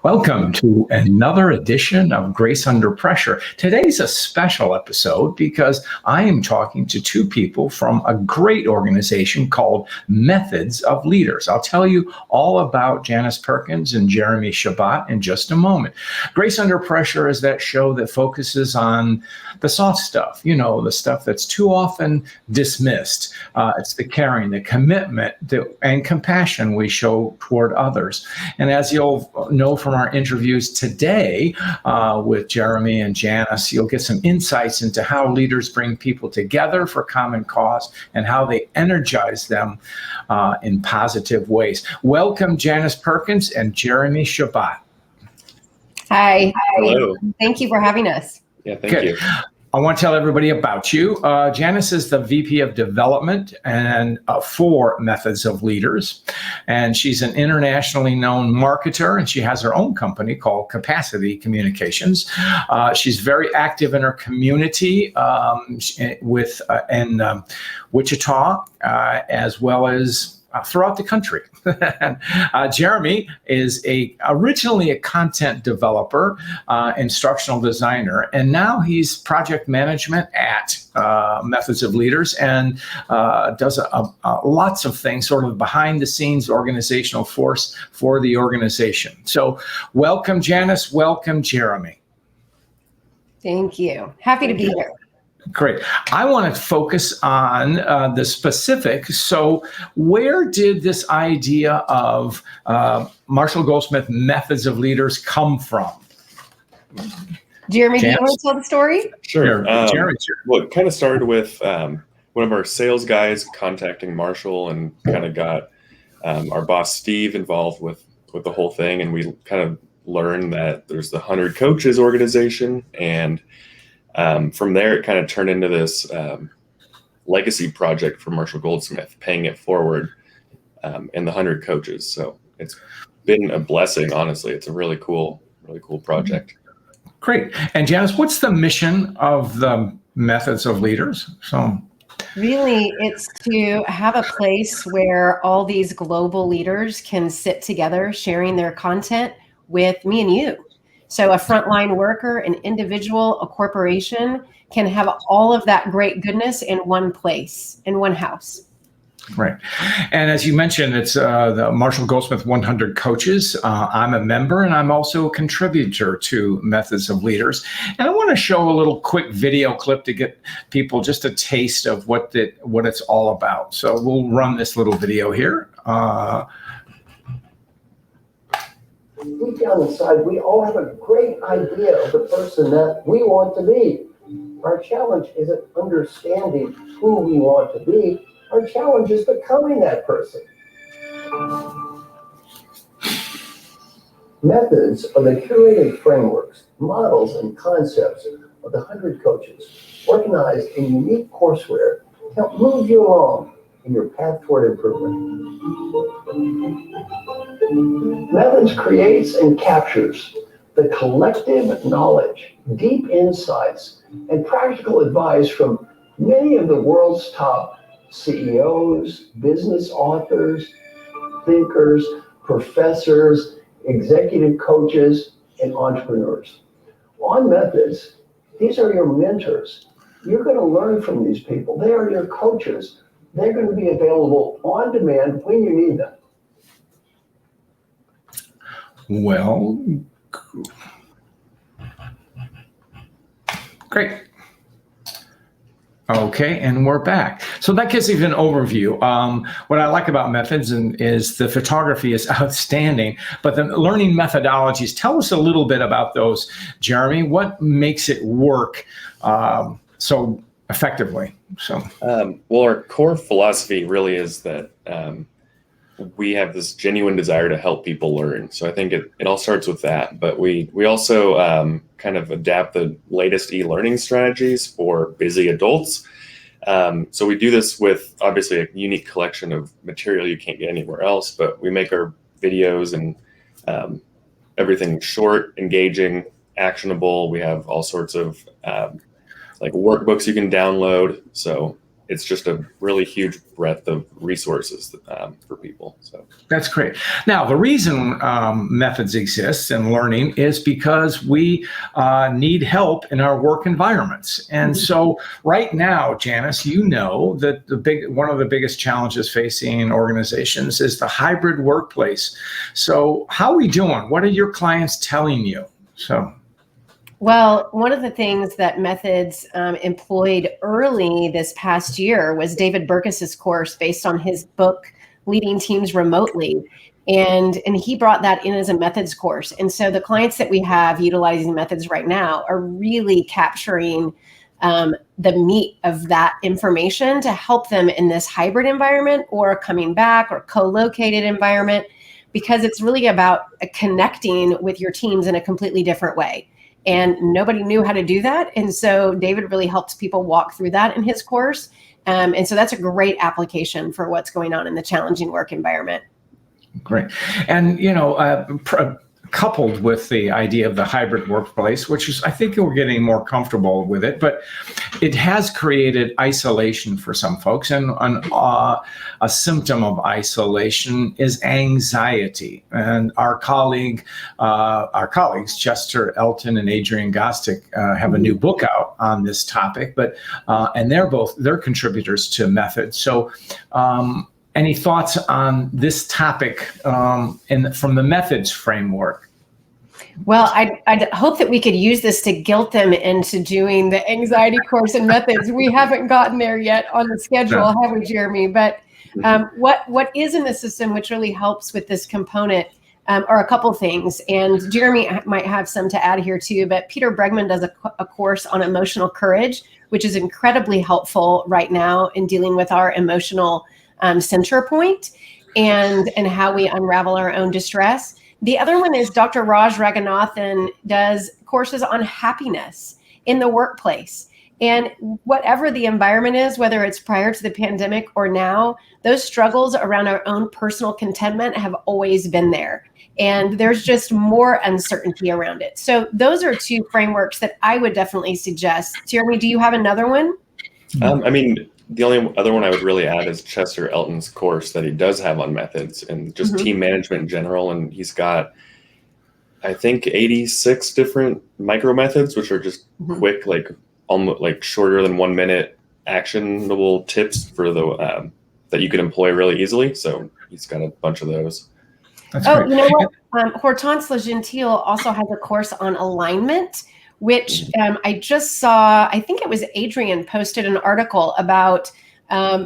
Welcome to another edition of Grace Under Pressure. Today's a special episode because I am talking to two people from a great organization called Methods of Leaders. I'll tell you all about Janice Perkins and Jeremy Shabbat in just a moment. Grace Under Pressure is that show that focuses on the soft stuff, the stuff that's too often dismissed. It's the caring, the commitment, and compassion we show toward others. And as you'll know from our interviews today with Jeremy and Janice, you'll get some insights into how leaders bring people together for common cause and how they energize them in positive ways. Welcome, Janice Perkins and Jeremy Shabbat. Hi. Hello. Thank you for having us. Yeah, thank you. I want to tell everybody about you. Janice is the VP of Development and for Methods of Leaders, and she's an internationally known marketer, and she has her own company called Capacity Communications. She's very active in her community in Wichita, as well as throughout the country. Jeremy is originally a content developer, instructional designer, and now he's project management at Methods of Leaders and does lots of things, sort of behind the scenes organizational force for the organization. So welcome, Janice. Welcome, Jeremy. Thank you. Happy to be here. Great. I want to focus on the specifics. So where did this idea of Marshall Goldsmith Methods of Leaders come from? Jeremy, do you want to tell the story? Sure. Jeremy's here. Well, it kind of started with one of our sales guys contacting Marshall and kind of got our boss, Steve, involved with the whole thing. And we kind of learned that there's the 100 Coaches organization. And from there, it kind of turned into this legacy project for Marshall Goldsmith, paying it forward in the 100 Coaches. So it's been a blessing, honestly. It's a really cool project. Great. And Janice, what's the mission of the Methods of Leaders? Really, it's to have a place where all these global leaders can sit together sharing their content with me and you. So a frontline worker, an individual, a corporation can have all of that great goodness in one place, in one house. Right. And as you mentioned, it's the Marshall Goldsmith 100 Coaches. I'm a member, and I'm also a contributor to Methods of Leaders. And I want to show a little quick video clip to get people just a taste of what it's all about. So we'll run this little video here. Deep down inside, we all have a great idea of the person that we want to be. Our challenge isn't understanding who we want to be. Our challenge is becoming that person. Methods are the curated frameworks, models, and concepts of the 100 Coaches, organized in unique courseware to help move you along in your path toward improvement. Methods creates and captures the collective knowledge, deep insights, and practical advice from many of the world's top CEOs, business authors, thinkers, professors, executive coaches, and entrepreneurs. On Methods, these are your mentors. You're going to learn from these people. They are your coaches. They're going to be available on demand when you need them. Well, great. Okay, and we're back. So that gives you an overview. What I like about Methods is the photography is outstanding, but the learning methodologies, tell us a little bit about those, Jeremy. What makes it work so effectively? Well, our core philosophy really is that we have this genuine desire to help people learn. So I think it all starts with that. But we also kind of adapt the latest e-learning strategies for busy adults. So we do this with obviously a unique collection of material you can't get anywhere else. But we make our videos and everything short, engaging, actionable. We have all sorts of like workbooks you can download. So it's just a really huge breadth of resources for people. So that's great. Now, the reason methods exist in learning is because we need help in our work environments. And so right now, Janice, you know that one of the biggest challenges facing organizations is the hybrid workplace. So how are we doing? What are your clients telling you? Well, one of the things that Methods employed early this past year was David Burkus's course based on his book, Leading Teams Remotely. And he brought that in as a Methods course. And so the clients that we have utilizing Methods right now are really capturing the meat of that information to help them in this hybrid environment or coming back or co-located environment, because it's really about connecting with your teams in a completely different way. And nobody knew how to do that. And so David really helps people walk through that in his course. And so that's a great application for what's going on in the challenging work environment. Great. And, coupled with the idea of the hybrid workplace, which is, I think we're getting more comfortable with it, but it has created isolation for some folks. And a symptom of isolation is anxiety. And our colleagues, Chester Elton and Adrian Gostick, have a new book out on this topic, and they're contributors to Methods. So, any thoughts on this topic from the Methods framework? Well, I'd hope that we could use this to guilt them into doing the anxiety course in Methods. We haven't gotten there yet on the schedule, have we, Jeremy? But what is in the system which really helps with this component are a couple things. And Jeremy might have some to add here too, but Peter Bregman does a course on emotional courage, which is incredibly helpful right now in dealing with our emotional center point and how we unravel our own distress. The other one is Dr. Raj Raghunathan does courses on happiness in the workplace. And whatever the environment is, whether it's prior to the pandemic or now, those struggles around our own personal contentment have always been there. And there's just more uncertainty around it. So those are two frameworks that I would definitely suggest. Jeremy, do you have another one? The only other one I would really add is Chester Elton's course that he does have on methods and just team management in general. And he's got, I think, 86 different micro methods, which are just quick, almost like shorter than 1 minute actionable tips for the that you can employ really easily. So he's got a bunch of those. That's great. You know what? Hortense Legentile also has a course on alignment, which I just saw. I think it was Adrian posted an article about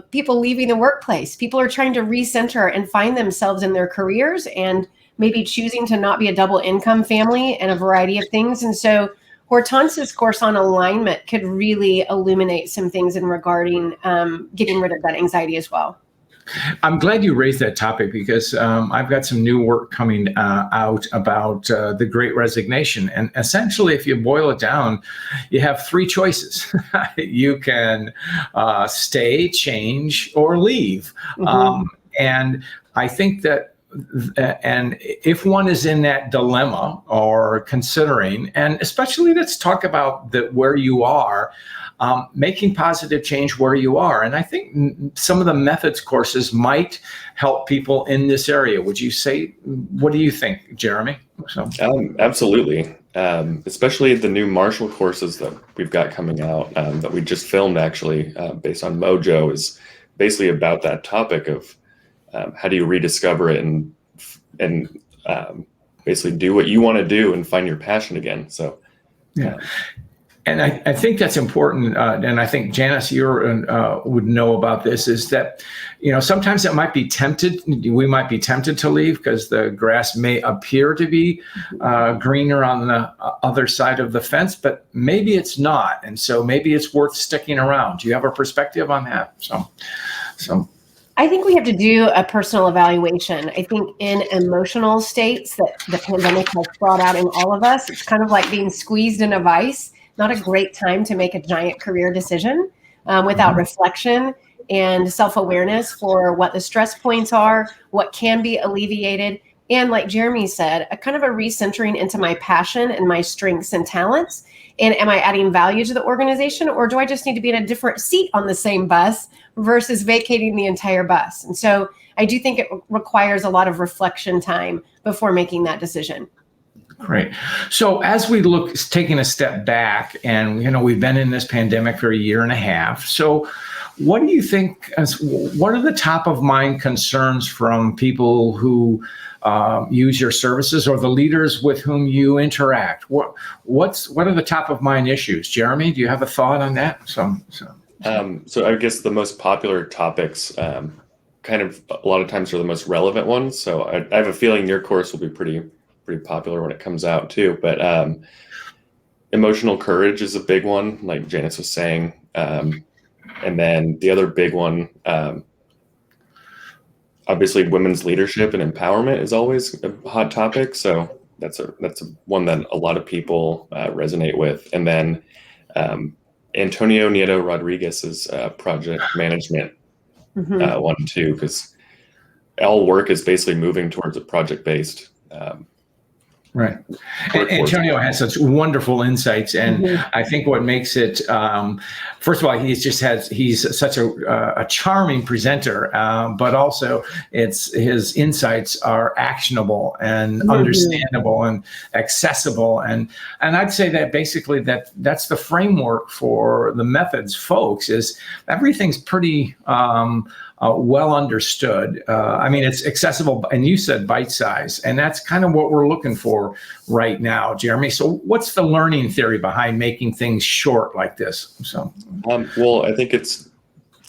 people leaving the workplace. People are trying to recenter and find themselves in their careers and maybe choosing to not be a double income family and a variety of things. And so Hortense's course on alignment could really illuminate some things in regarding getting rid of that anxiety as well. I'm glad you raised that topic because I've got some new work coming out about the Great Resignation. And essentially, if you boil it down, you have three choices. You can stay, change, or leave. And I think that and if one is in that dilemma or considering, and especially let's talk about where you are, making positive change where you are. And I think some of the methods courses might help people in this area. Would you say, what do you think, Jeremy? Absolutely. Especially the new Marshall courses that we've got coming out that we just filmed actually based on Mojo is basically about that topic of how do you rediscover it and basically do what you want to do and find your passion again. So, yeah. And I think that's important, and I think Janice, you would know about this, is that, sometimes we might be tempted to leave because the grass may appear to be greener on the other side of the fence, but maybe it's not. And so maybe it's worth sticking around. Do you have a perspective on that? So. I think we have to do a personal evaluation. I think in emotional states that the pandemic has brought out in all of us, it's kind of like being squeezed in a vice. Not a great time to make a giant career decision without reflection and self-awareness for what the stress points are, what can be alleviated, And like Jeremy said, a kind of a recentering into my passion and my strengths and talents. And am I adding value to the organization, or do I just need to be in a different seat on the same bus versus vacating the entire bus? And so I do think it requires a lot of reflection time before making that decision. Great. So as we look, taking a step back, and we've been in this pandemic for a year and a half. So what do you think? What are the top of mind concerns from people who use your services, or the leaders with whom you interact? What are the top of mind issues? Jeremy, do you have a thought on that? So I guess the most popular topics, kind of a lot of times, are the most relevant ones. So I have a feeling your course will be pretty popular when it comes out too. But emotional courage is a big one, like Janice was saying. And then the other big one, obviously women's leadership and empowerment is always a hot topic. So that's one that a lot of people resonate with. And then Antonio Nieto Rodriguez's project management one too, because all work is basically moving towards a project-based. Right. Antonio has such wonderful insights. And I think what makes it, first of all, he's such a charming presenter, but also his insights are actionable and understandable and accessible. And I'd say that basically that's the framework for the methods folks, is everything's pretty well understood. I mean, it's accessible, and you said bite size, and that's kind of what we're looking for right now, Jeremy. So what's the learning theory behind making things short like this? So, well, I think it's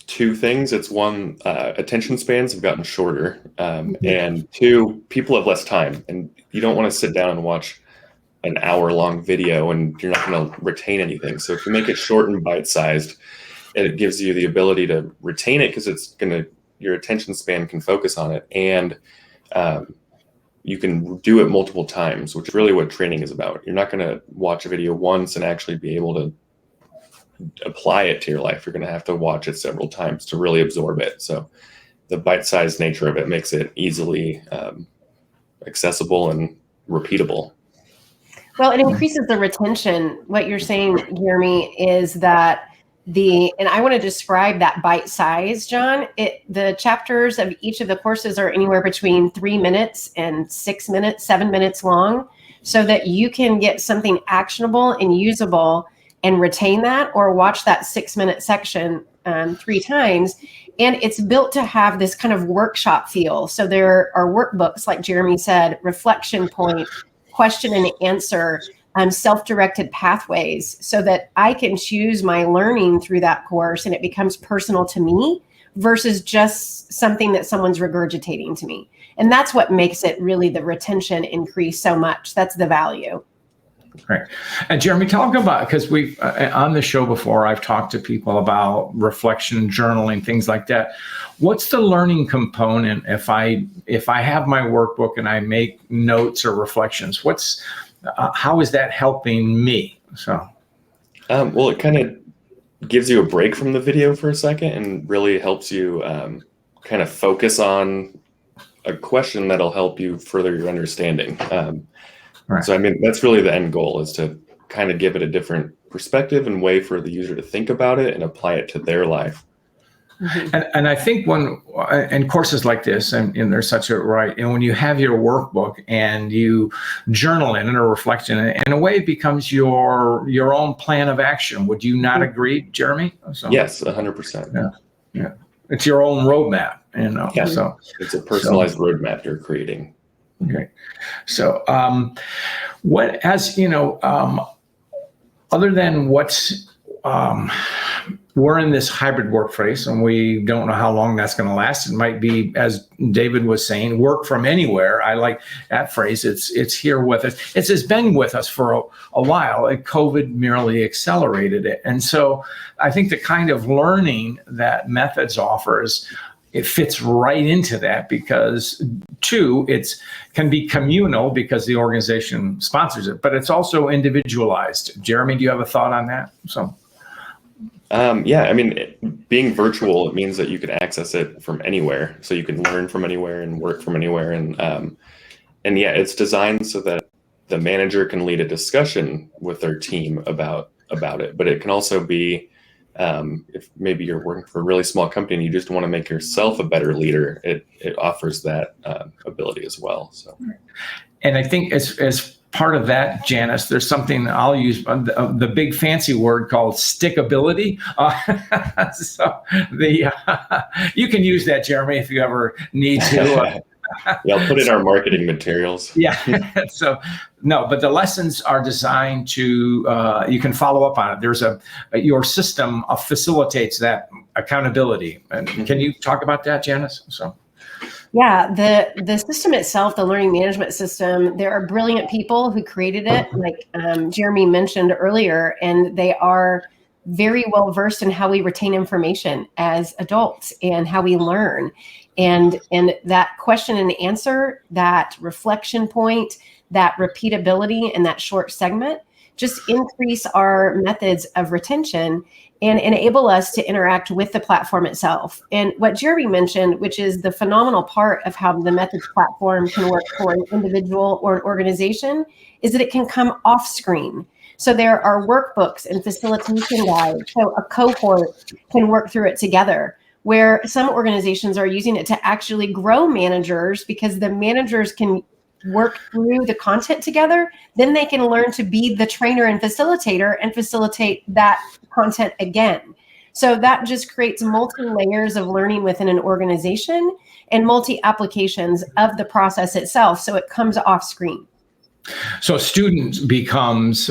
two things. It's one, attention spans have gotten shorter, and two, people have less time, and you don't want to sit down and watch an hour-long video and you're not going to retain anything. So if you make it short and bite-sized, it gives you the ability to retain it, because your attention span can focus on it, and you can do it multiple times, which is really what training is about. You're not going to watch a video once and actually be able to apply it to your life. You're going to have to watch it several times to really absorb it. So the bite-sized nature of it makes it easily accessible and repeatable. Well, it increases the retention. What you're saying, Jeremy, is that and I want to describe that bite size, John. The chapters of each of the courses are anywhere between 3 minutes and 6 minutes, 7 minutes long, so that you can get something actionable and usable and retain that, or watch that 6-minute section 3 times. And it's built to have this kind of workshop feel. So there are workbooks, like Jeremy said, reflection point, question and answer, self-directed pathways, so that I can choose my learning through that course and it becomes personal to me versus just something that someone's regurgitating to me. And that's what makes it really the retention increase so much. That's the value. Right. And Jeremy, talk about, because we've on the show before, I've talked to people about reflection, journaling, things like that. What's the learning component if I have my workbook and I make notes or reflections? How is that helping me? So, well, it kind of gives you a break from the video for a second and really helps you kind of focus on a question that'll help you further your understanding. Right. So, I mean, that's really the end goal, is to kind of give it a different perspective and way for the user to think about it and apply it to their life. And I think in courses like this, and there's such a right, and when you have your workbook and you journal in it or reflect in it, in a way it becomes your own plan of action. Would you not agree, Jeremy? So, yes, 100%. Yeah. It's your own roadmap, Yeah. So it's a personalized roadmap you're creating. Okay. So, other than what's, we're in this hybrid workplace, and we don't know how long that's going to last. It might be, as David was saying, work from anywhere. I like that phrase. It's here with us. It's been with us for a while. COVID merely accelerated it. And so I think the kind of learning that Methods offers, it fits right into that, because it can be communal because the organization sponsors it, but it's also individualized. Jeremy, do you have a thought on that? So. Yeah, I mean, being virtual, it means that you can access it from anywhere. So you can learn from anywhere and work from anywhere. And yeah, it's designed so that the manager can lead a discussion with their team about it. But it can also be, if maybe you're working for a really small company and you just want to make yourself a better leader, it offers that ability as well. So, and I think as part of that, Janice, there's something I'll use the big fancy word called stickability. So you can use that, Jeremy, if you ever need to. Yeah, I'll put in our marketing materials. Yeah. So no, but the lessons are designed to, you can follow up on it. There's your system facilitates that accountability. And can you talk about that, Janice? So. Yeah, the system itself, the learning management system, there are brilliant people who created it, like Jeremy mentioned earlier, and they are very well versed in how we retain information as adults and how we learn. And that question and answer, that reflection point, that repeatability, and that short segment just increase our methods of retention and enable us to interact with the platform itself. And what Jeremy mentioned, which is the phenomenal part of how the methods platform can work for an individual or an organization, is that it can come off screen. So there are workbooks and facilitation guides. So a cohort can work through it together, where some organizations are using it to actually grow managers because the managers can work through the content together. Then they can learn to be the trainer and facilitate that content again. So that just creates multi-layers of learning within an organization and multi-applications of the process itself. So it comes off screen. So student becomes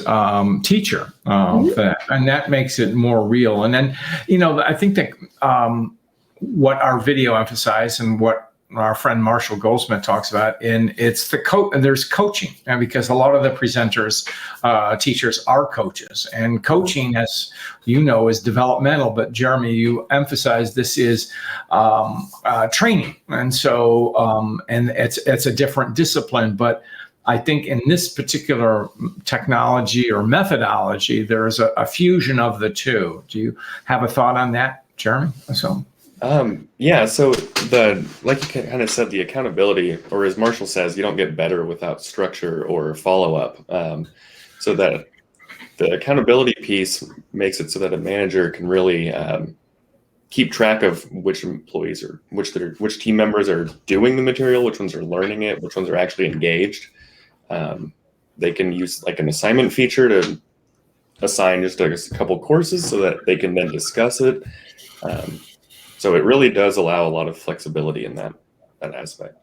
teacher, and that makes it more real. And then, I think that what our video emphasized and what our friend Marshall Goldsmith talks about, and it's there's coaching, and because a lot of the presenters, teachers are coaches, and coaching, as is developmental. But Jeremy, you emphasize this is training, and so and it's a different discipline. But I think in this particular technology or methodology, there's a fusion of the two. Do you have a thought on that, Jeremy? So. Yeah, so like you kind of said, the accountability, or as Marshall says, you don't get better without structure or follow-up. So that the accountability piece makes it so that a manager can really keep track of which employees or which team members are doing the material, which ones are learning it, which ones are actually engaged. They can use like an assignment feature to assign just a couple courses so that they can then discuss it. So it really does allow a lot of flexibility in that aspect.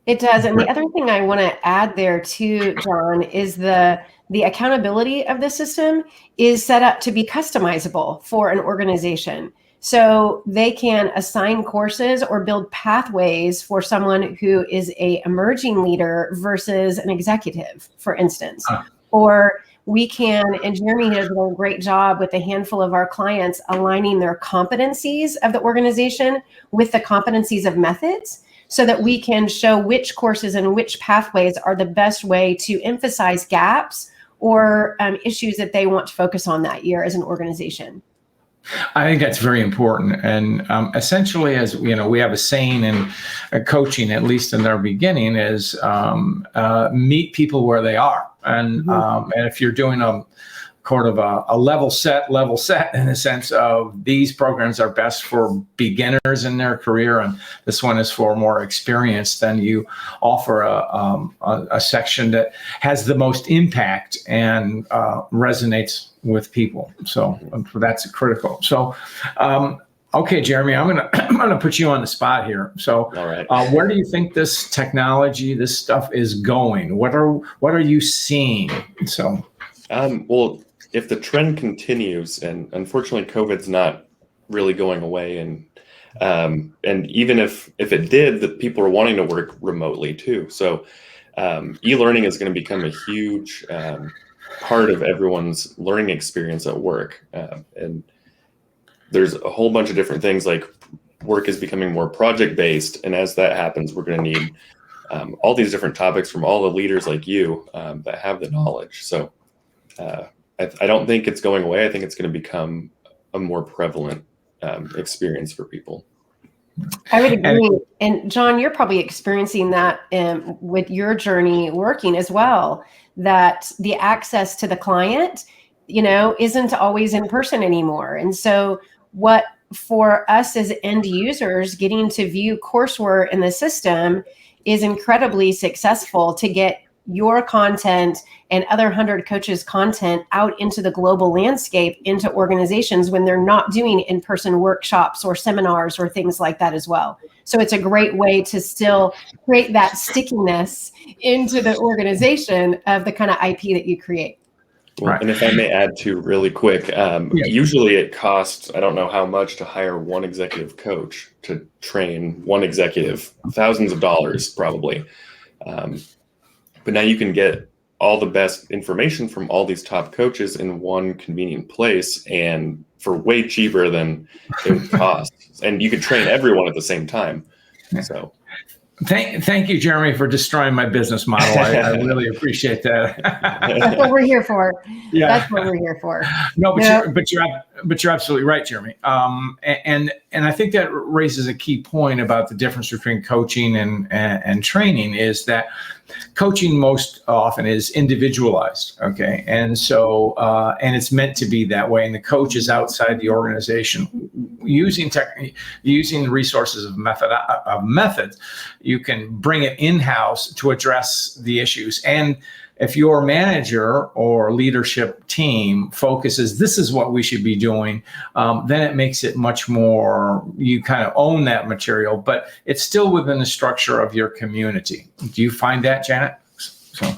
It does. And the other thing I want to add there too, John, is the accountability of the system is set up to be customizable for an organization. So they can assign courses or build pathways for someone who is a emerging leader versus an executive, for instance. Or we can, and Jeremy has done a great job with a handful of our clients aligning their competencies of the organization with the competencies of methods, so that we can show which courses and which pathways are the best way to emphasize gaps or issues that they want to focus on that year as an organization. I think that's very important. And essentially, as we have a saying in coaching, at least in their beginning, is meet people where they are. And and if you're doing a level set in the sense of these programs are best for beginners in their career, and this one is for more experienced, then you offer a section that has the most impact and resonates with people. So that's critical. So, okay, Jeremy, I'm gonna put you on the spot here. So, all right. Where do you think this technology, this stuff is going? What are you seeing? So, well, if the trend continues, and unfortunately, COVID's not really going away, and even if it did, the people are wanting to work remotely too. So, e-learning is going to become a huge part of everyone's learning experience at work, and there's a whole bunch of different things, like work is becoming more project-based, and as that happens, we're going to need all these different topics from all the leaders like you that have the knowledge. So I don't think it's going away. I think it's going to become a more prevalent experience for people. I would agree. And John, you're probably experiencing that with your journey working as well, that the access to the client, isn't always in person anymore. And so what for us as end users, getting to view courseware in the system is incredibly successful to get your content and other 100 coaches' content out into the global landscape, into organizations when they're not doing in-person workshops or seminars or things like that as well. So it's a great way to still create that stickiness into the organization of the kind of IP that you create. Well, Right. And if I may add to really quick, usually it costs, I don't know how much to hire one executive coach to train one executive, thousands of dollars probably. But now you can get all the best information from all these top coaches in one convenient place and for way cheaper than it would cost. And you could train everyone at the same time. So Thank you, Jeremy, for destroying my business model. I really appreciate that. That's what we're here for. Yeah. That's what we're here for. No, but you're absolutely right, Jeremy. And I think that raises a key point about the difference between coaching and training is that coaching most often is individualized. Okay, and so and it's meant to be that way. And the coach is outside the organization using the resources of methods. You can bring it in-house to address the issues. And if your manager or leadership team focuses, this is what we should be doing, then it makes it much more, you kind of own that material, but it's still within the structure of your community. Do you find that, Janet? So.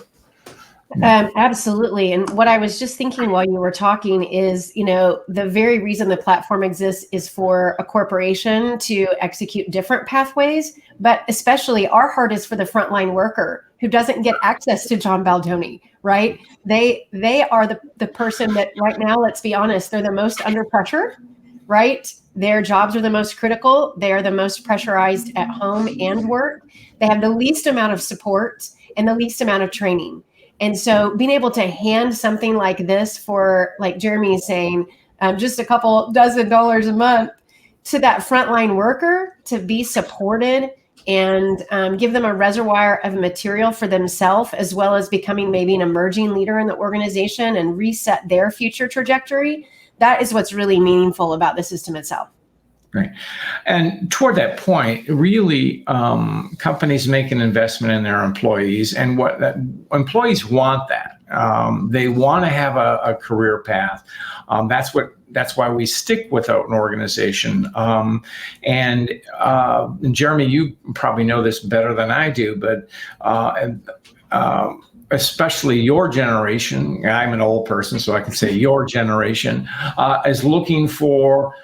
Absolutely. And what I was just thinking while you were talking is, the very reason the platform exists is for a corporation to execute different pathways, but especially our heart is for the frontline worker who doesn't get access to John Baldoni, right? They are the person that right now, let's be honest, they're the most under pressure, right? Their jobs are the most critical. They are the most pressurized at home and work. They have the least amount of support and the least amount of training. And so being able to hand something like this for, like Jeremy is saying, just a couple dozen dollars a month to that frontline worker to be supported and give them a reservoir of material for themselves, as well as becoming maybe an emerging leader in the organization and reset their future trajectory. That is what's really meaningful about the system itself. Right. And toward that point, really, companies make an investment in their employees, and employees want that. They want to have a career path. That's why we stick with an organization. And Jeremy, you probably know this better than I do, but especially your generation, I'm an old person, so I can say your generation, is looking for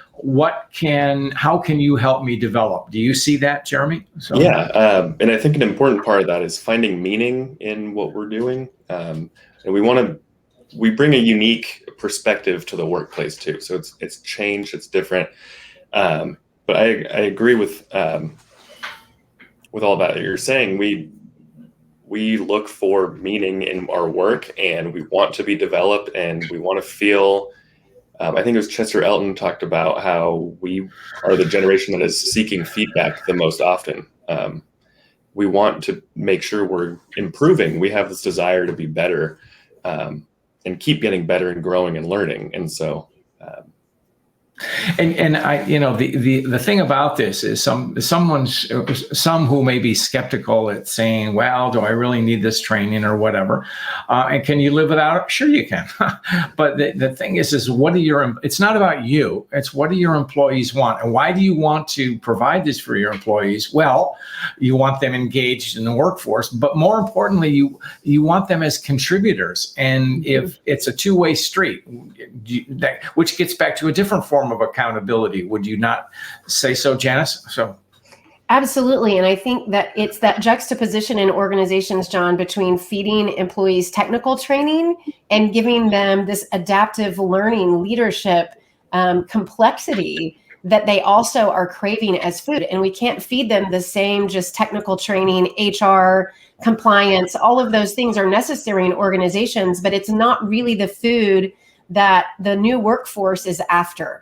how can you help me develop? Do you see that, Jeremy? So. Yeah, and I think an important part of that is finding meaning in what we're doing. And we bring a unique perspective to the workplace too. So it's changed, it's different. But I agree with all that you're saying. We look for meaning in our work, and we want to be developed, and we want to feel. I think it was Chester Elton talked about how we are the generation that is seeking feedback the most often. We want to make sure we're improving. We have this desire to be better and keep getting better and growing and learning. And so. And I, the thing about this is some who may be skeptical at saying, well, do I really need this training or whatever? And can you live without it? Sure you can. But the thing is it's not about you. It's what do your employees want? And why do you want to provide this for your employees? Well, you want them engaged in the workforce, but more importantly, you want them as contributors. And if it's a two-way street, which gets back to a different form of accountability. Would you not say so, Janice? So, absolutely. And I think that it's that juxtaposition in organizations, John, between feeding employees technical training and giving them this adaptive learning leadership complexity that they also are craving as food. And we can't feed them the same just technical training, HR, compliance, all of those things are necessary in organizations, but it's not really the food that the new workforce is after.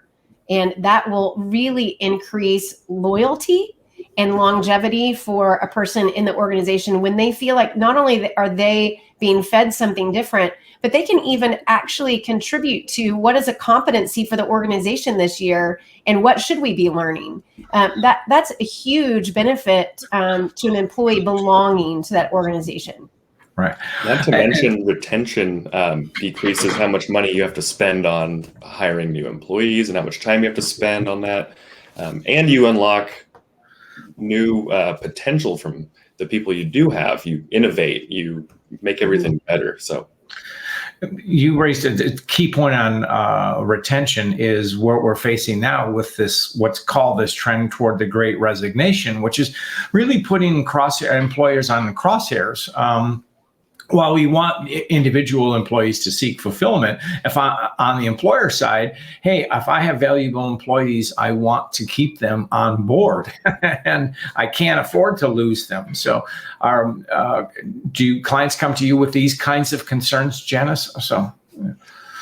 And that will really increase loyalty and longevity for a person in the organization when they feel like not only are they being fed something different, but they can even actually contribute to what is a competency for the organization this year and what should we be learning. That's a huge benefit to an employee belonging to that organization. Right. Not to mention retention decreases how much money you have to spend on hiring new employees and how much time you have to spend on that. And you unlock new potential from the people you do have. You innovate, you make everything better. So you raised a key point on retention is what we're facing now with this, what's called this trend toward the Great Resignation, which is really putting employers on the crosshairs. While we want individual employees to seek fulfillment, on the employer side, hey, if I have valuable employees, I want to keep them on board and I can't afford to lose them. So do clients come to you with these kinds of concerns, Janice?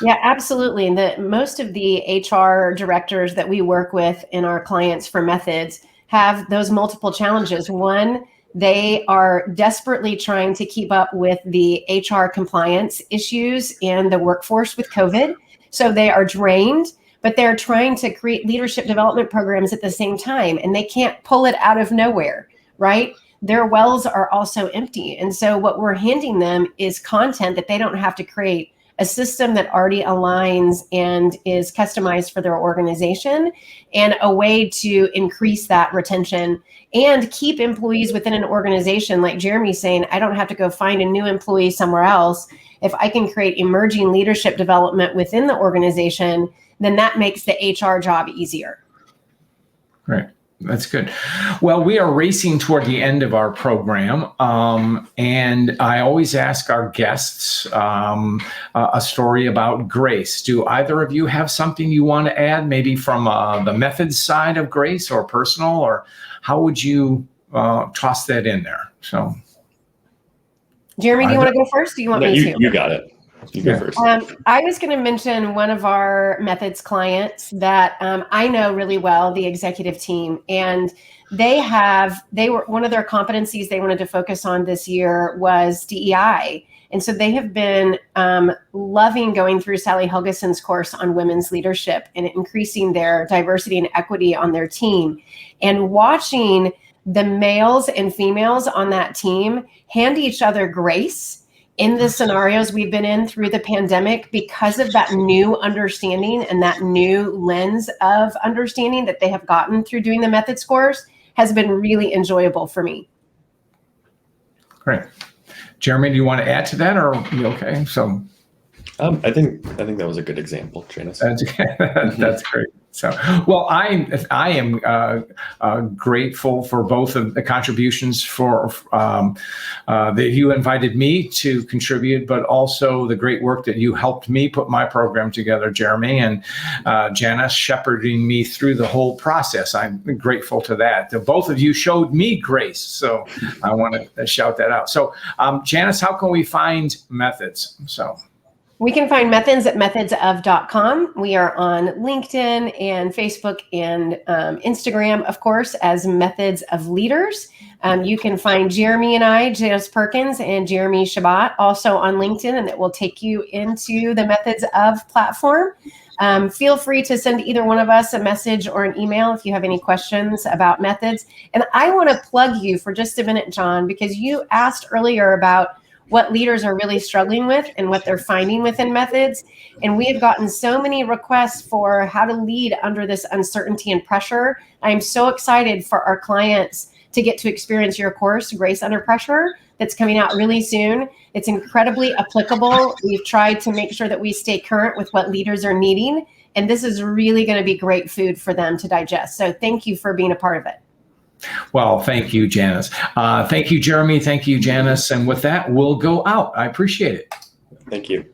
Yeah, absolutely. And most of the HR directors that we work with in our clients for Methods have those multiple challenges. One, they are desperately trying to keep up with the HR compliance issues in the workforce with COVID. So they are drained, but they're trying to create leadership development programs at the same time, and they can't pull it out of nowhere, right? Their wells are also empty. And so what we're handing them is content that they don't have to create, a system that already aligns and is customized for their organization, and a way to increase that retention and keep employees within an organization. Like Jeremy's saying, I don't have to go find a new employee somewhere else. If I can create emerging leadership development within the organization, then that makes the HR job easier. Right. That's good. Well, we are racing toward the end of our program, and I always ask our guests a story about grace. Do either of you have something you want to add, maybe from the methods side of grace or personal, or how would you toss that in there? So, Jeremy, do you want to go first? Or do you want me to? You got it. You go first. I was going to mention one of our Methods clients that I know really well, the executive team, and they were one of their competencies they wanted to focus on this year was DEI. And so they have been loving going through Sally Helgeson's course on women's leadership and increasing their diversity and equity on their team, and watching the males and females on that team hand each other grace in the scenarios we've been in through the pandemic because of that new understanding and that new lens of understanding that they have gotten through doing the Methods course has been really enjoyable for me. Great. Jeremy, do you want to add to that, or are you okay? So, I think that was a good example, Janice. That's great. So, well, I am grateful for both of the contributions that you invited me to contribute, but also the great work that you helped me put my program together, Jeremy, and Janice shepherding me through the whole process. I'm grateful to that. Both of you showed me grace, so I want to shout that out. So, Janice, how can we find Methods? So. We can find Methods at methodsof.com. We are on LinkedIn and Facebook and Instagram, of course, as Methods of Leaders. You can find Jeremy and I, Janice Perkins and Jeremy Shabbat, also on LinkedIn, and it will take you into the Methods of platform. Feel free to send either one of us a message or an email if you have any questions about Methods. And I want to plug you for just a minute, John, because you asked earlier about what leaders are really struggling with and what they're finding within Methods. And we have gotten so many requests for how to lead under this uncertainty and pressure. I'm so excited for our clients to get to experience your course, Grace Under Pressure, that's coming out really soon. It's incredibly applicable. We've tried to make sure that we stay current with what leaders are needing. And this is really going to be great food for them to digest. So thank you for being a part of it. Well, thank you, Janice. Thank you, Jeremy. Thank you, Janice. And with that, we'll go out. I appreciate it. Thank you.